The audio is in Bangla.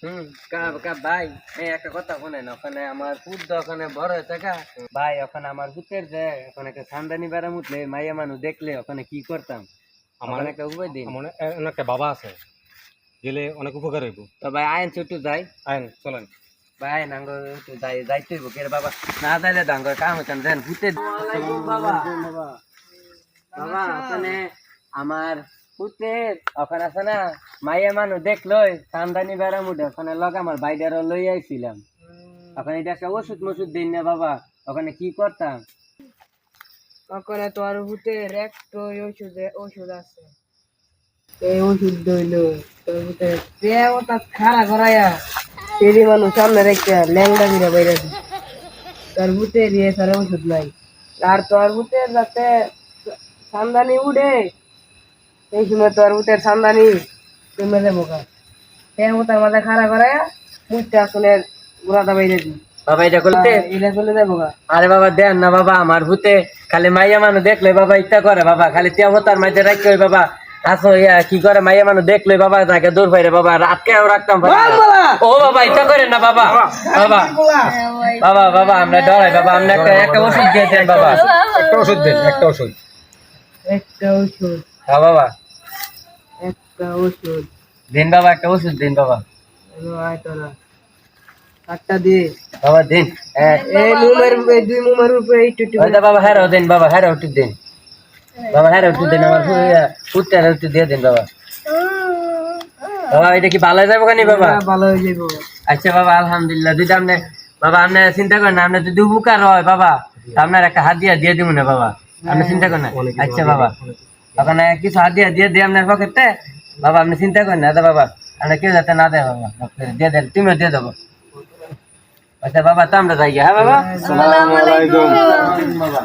ভাই এই একটা কথা শোনেন, ওখানে আমার পুত ওখানে বড় হয়েছে ভাই, ওখানে আমার পুতের যে ওখানে একটা সান্দানি বেড়া মুতলে মাইয়া মানুষ দেখলে ওখানে কি করতাম, আমার একটা উপায় দিন। আমার একটা বাবা আছে, গেলে অনেক উপকার হইব। তো ভাই আইন ছুটু যাই, আইন চলেন ভাই নাঙ্গ যাইতে হইব কে বাবা, না যাইলে ডাঙ্গ কাম হইতাম দেন ভূতে। বাবা বাবা ওখানে আমার পুতের ওখানে আছে না মাইয়া মানুষ দেখলোই সান্দানি বেড়া মুটে ওখানে লগ আমার বাইডার লই আইছিলাম, ওখানে এটা একটা ওষুধ মসুদ দিন না বাবা, ওখানে কি করতাম? ওখানে তোর ভূতের একটা ওষুধ আছে, এই ওষুধ দইল তোর ভূতের দেহটা খাড়া করাইয়া সেরি মানুষ সামনে রেখে ল্যাংড়া দিলে বাইরে তোর ভূতের ইয়ে সারা ওষুধ নাই। আর তোর ভূতের যাতে সান্দানি উঠে এই সময় তোর ভূতের সান্দানি তুমি দেবো কা দেহটার মাঝে খাড়া করাইয়া মুখটা আসলে গুড়াটা বাইরে দিই বাবা এটা করতে। এটা করলে দেবো কা। আরে বাবা দেন না বাবা, আমার ভূতে খালি মাইয়া মানুষ দেখলে বাবা ইচ্ছা করে বাবা, খালি তেমতার মাঝে রাখতে হয় বাবা, আসো ইয়া কি করে মাইয়া মানুষ দেখলে বাবা তাকে দূর পাইরে বাবা, রাতকেও রাখতাম ও বাবা ইচ্ছা করেন না বাবা, বাবা বাবা বাবা আমরা ডরাই বাবা, আমরা একটা ওষুধ দিয়ে দেন বাবা, একটা ওষুধ দেন, একটা ওষুধ। একটা ওষুধ, হ্যাঁ বাবা একটা ওষুধ দিন বাবা, একটা ওষুধ দিন বাবা, আয় তোরা আটটা দিয়ে বাবা দিন। এই মুমের দুই মুমের উপরে একটু একটু ওইটা বাবা হ্যাঁ দিন বাবা, হ্যাঁ একটু দিন বাবা, হ্যাঁ একটু দিন, আমার পুত্র একটু দিয়ে দিন বাবা। বাবা এটা কি ভালো যাবো কানি বাবা? ভালো হয়ে যাবো। আচ্ছা বাবা আলহামদুলিল্লাহ, যদি আপনি বাবা আপনি চিন্তা করেন না, আপনার যদি উপকার হয় বাবা আপনার একটা হাত দিয়ে দিব না বাবা, আপনি চিন্তা করেন না। আচ্ছা বাবা ওখানে কিছু হাত দিয়ে দিয়ে আপনার পকেটে বাবা, আপনি চিন্তা করেন না বাবা, আমরা কেউ যাতে না দেয় বাবা, দিয়ে দেন তুমিও দিয়ে দেবো। আচ্ছা বাবা তো আমরা যাই, হ্যাঁ বাবা। আসসালামু আলাইকুম। বাবা